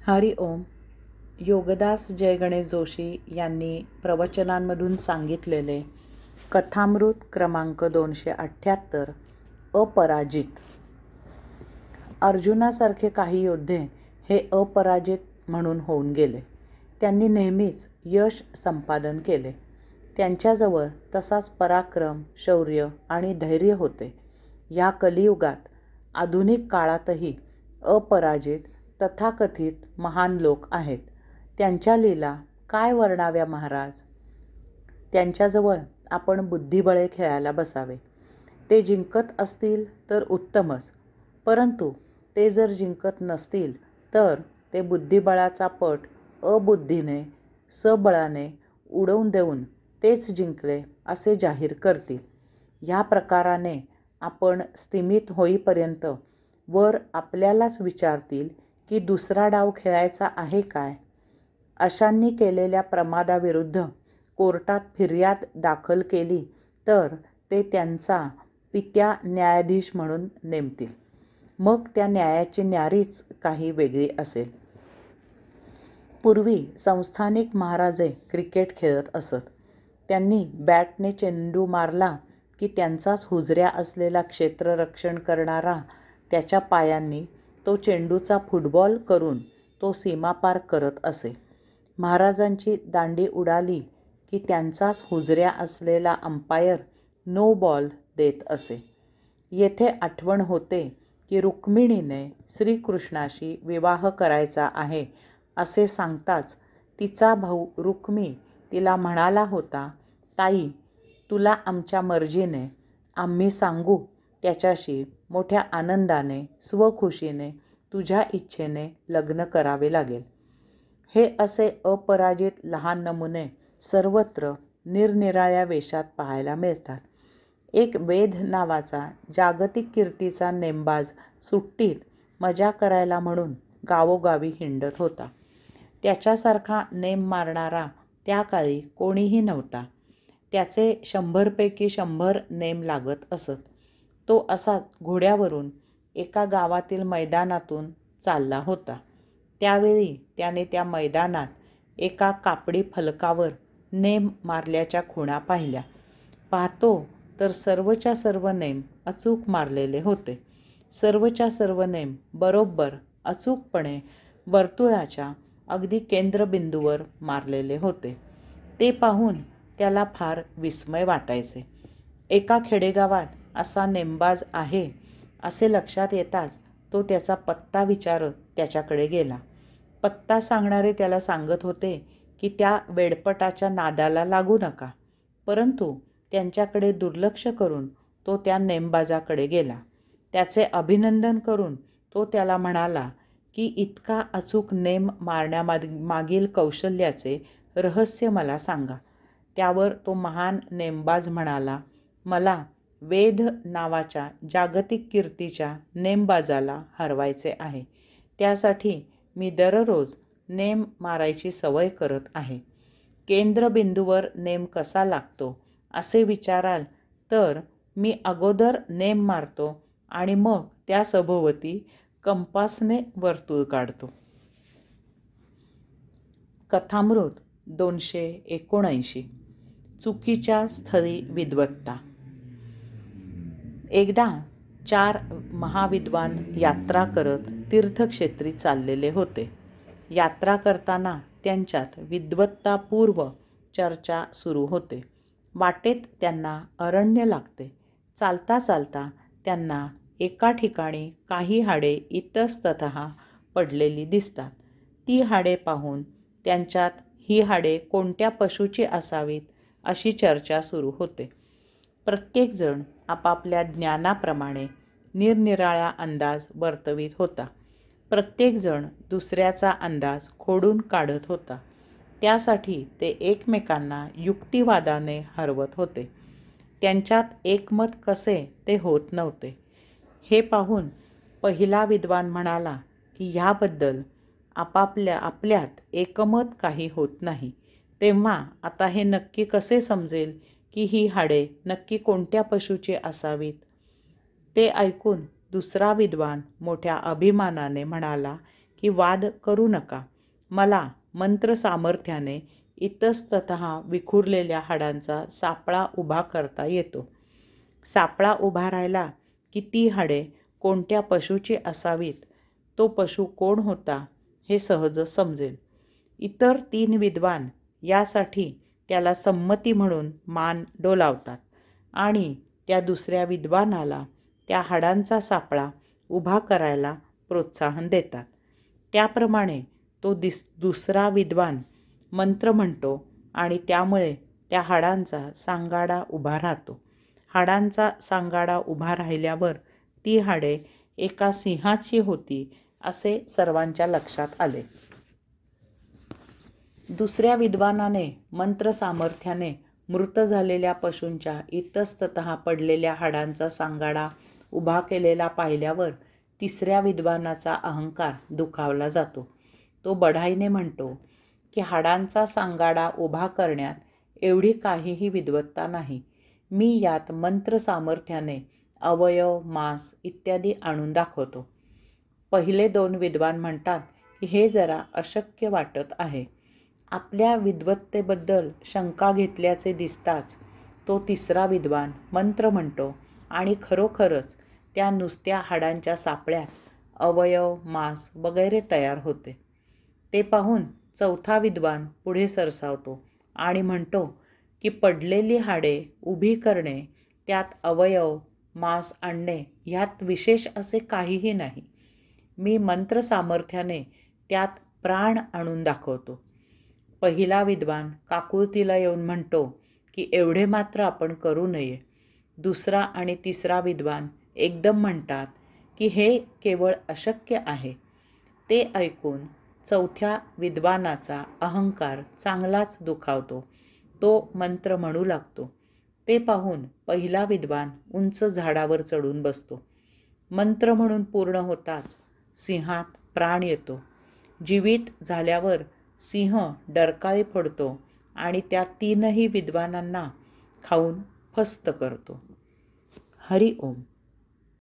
हरि ओम. योगदास जय गणेश जोशी यांनी प्रवचनांमधून सांगितलेले कथामृत क्रमांक 278 अपराजित. अर्जुनासारखे काही योद्धे हे अपराजित म्हणून होऊन गेले. त्यांनी नेहमीच यश संपादन केले. त्यांच्याजवळ तसाच पराक्रम, शौर्य आणि धैर्य होते. या कलियुगात आधुनिक काळातही अपराजित तथाकथित महान लोक आहेत. त्यांच्या लीला काय वर्णाव्या महाराज. त्यांच्याजवळ आपण बुद्धिबळे खेळायला बसावे. ते जिंकत असतील तर उत्तमच, परंतु ते जर जिंकत नसतील तर ते बुद्धिबळाचा पट अबुद्धीने सबळाने उडवून देऊन तेच जिंकले असे जाहीर करतील. ह्या प्रकाराने आपण स्तिमित होईपर्यंत वर आपल्यालाच विचारतील की दुसरा डाव खेळायचा आहे काय. अशांनी केलेल्या प्रमादाविरुद्ध कोर्टात फिर्याद दाखल केली तर ते त्यांचा पित्या न्यायाधीश म्हणून नेमतील. मग त्या न्यायाची न्यारीच काही वेगळी असेल. पूर्वी संस्थानिक महाराजे क्रिकेट खेळत असत. त्यांनी बॅटने चेंडू मारला की त्यांचाच हुजऱ्या असलेला क्षेत्ररक्षण करणारा त्याच्या पायांनी तो चेंडूचा फुटबॉल करून तो सीमापार करत असे. महाराजांची दांडी उडाली की त्यांचाच हुजऱ्या असलेला अंपायर नो बॉल देत असे. येथे आठवण होते की रुक्मिणीने श्रीकृष्णाशी विवाह करायचा आहे असे सांगताच तिचा भाऊ रुक्मी तिला म्हणाला होता, ताई, तुला आमच्या मर्जीने, आम्ही सांगू त्याच्याशी मोठ्या आनंदाने स्वखुशीने तुझ्या इच्छेने लग्न करावे लागेल. हे असे अपराजित लहान नमुने सर्वत्र निरनिराळ्या वेशात पाहायला मिळतात. एक वेद नावाचा जागतिक कीर्तीचा नेमबाज सुट्टीत मजा करायला म्हणून गावोगावी हिंडत होता. त्याच्यासारखा नेम मारणारा त्या काळी कोणीही नव्हता. त्याचे 100 पैकी 100 नेम लागत असत. तो असाच घोड्यावरून एका गावातील मैदानातून चालला होता. त्यावेळी त्याने त्या मैदानात एका कापडी फलकावर नेम मारल्याच्या खुणा पाहिल्या. पाहतो तर सर्वच्या सर्व नेम अचूक मारलेले होते. सर्वच्या सर्व नेम बरोबर अचूकपणे वर्तुळाच्या अगदी केंद्रबिंदूवर मारलेले होते. ते पाहून त्याला फार विस्मय वाटायचे. एका खेडेगावात असा नेमबाज आहे असे लक्षात येताच तो त्याचा पत्ता विचारत त्याच्याकडे गेला. पत्ता सांगणारे त्याला सांगत होते की त्या वेडपटाच्या नादाला लागू नका, परंतु त्यांच्याकडे दुर्लक्ष करून तो त्या नेमबाजाकडे गेला. त्याचे अभिनंदन करून तो त्याला म्हणाला की इतका अचूक नेम मारण्यामागील कौशल्याचे रहस्य मला सांगा. त्यावर तो महान नेमबाज म्हणाला, मला वेद नावाच्या जागतिक कीर्तीच्या नेमबाजाला हरवायचे आहे. त्यासाठी मी दररोज नेम मारायची सवय करत आहे. केंद्रबिंदूवर नेम कसा लागतो असे विचाराल तर मी अगोदर नेम मारतो आणि मग त्या सभोवती कंपासने वर्तुळ काढतो. कथामृत 279. चुकीच्या स्थळी विद्वत्ता. एकदा 4 महाविद्वान यात्रा करत तीर्थक्षेत्री चाललेले होते. यात्रा करताना त्यांच्यात विद्वत्तापूर्व चर्चा सुरू होते. वाटेत त्यांना अरण्य लागते. चालता चालता त्यांना एका ठिकाणी काही हाडे इतस्ततः पडलेली दिसतात. ती हाडे पाहून त्यांच्यात ही हाडे कोणत्या पशुची असावीत अशी चर्चा सुरू होते. प्रत्येकजण आपापल्या ज्ञानाप्रमाणे निरनिराळा अंदाज वर्तवीत होता. प्रत्येकजण दुसऱ्याचा अंदाज खोडून काढत होता. त्यासाठी ते एकमेकांना युक्तिवादाने हरवत होते. त्यांच्यात एकमत कसे ते होत नव्हते. हे पाहून पहिला विद्वान म्हणाला की ह्याबद्दल आपल्यात एकमत काही होत नाही. तेव्हा आता हे नक्की कसे समजेल की ही हाडे नक्की कोणत्या पशुची असावीत. ते ऐकून दुसरा विद्वान मोठ्या अभिमानाने म्हणाला की वाद करू नका. मला मंत्र सामर्थ्याने इतस्ततः विखुरलेल्या हाडांचा सापळा उभा करता येतो. सापळा उभा राहिला की ती हाडे कोणत्या पशुची असावीत, तो पशु कोण होता हे सहज समजेल. इतर 3 विद्वान यासाठी त्याला संमती म्हणून मान डोलावतात आणि त्या दुसऱ्या विद्वानाला त्या हाडांचा सापळा उभा करायला प्रोत्साहन देतात. त्याप्रमाणे तो दुसरा विद्वान मंत्र म्हणतो आणि त्यामुळे त्या हाडांचा सांगाडा उभा राहतो. हाडांचा सांगाडा उभा राहिल्यावर ती हाडे एका सिंहाची होती असे सर्वांच्या लक्षात आले. दुसऱ्या विद्वानाने मंत्र सामर्थ्याने मृत झालेल्या पशूंच्या इतस्ततः पडलेल्या हाडांचा सांगाडा उभा केलेला पाहिल्यावर तिसऱ्या विद्वानाचा अहंकार दुखावला जातो. तो बढाईने म्हणतो की हाडांचा सांगाडा उभा करण्यात एवढी काहीही विद्वत्ता नाही. मी यात मंत्र सामर्थ्याने अवयव, मांस इत्यादी आणून दाखवतो. पहिले 2 विद्वान म्हणतात की हे जरा अशक्य वाटत आहे. आपल्या विद्वत्तेबद्दल शंका घेतल्याचे दिसताच तो तिसरा विद्वान मंत्र म्हणतो आणि खरोखरच त्या नुसत्या हाडांच्या सापळ्यात अवयव, मांस वगैरे तयार होते. ते पाहून चौथा विद्वान पुढे सरसावतो आणि म्हणतो की पडलेली हाडे उभी करणे, त्यात अवयव, मांस आणणे ह्यात विशेष असे काहीही नाही. मी मंत्र सामर्थ्याने त्यात प्राण आणून दाखवतो. पहिला विद्वान काकुळतीला येऊन म्हणतो की एवढे मात्र आपण करू नये. दुसरा आणि तिसरा विद्वान एकदम म्हणतात की हे केवळ अशक्य आहे. ते ऐकून चौथ्या विद्वानाचा अहंकार चांगलाच दुखावतो. तो मंत्र म्हणू लागतो. ते पाहून पहिला विद्वान उंच झाडावर चढून बसतो. मंत्र म्हणून पूर्ण होताच सिंहात प्राण येतो. जीवित झाल्यावर सिंह डरकाळी फोडतो आणि त्या 3ही विद्वानांना खाऊन फस्त करतो. हरि ओम.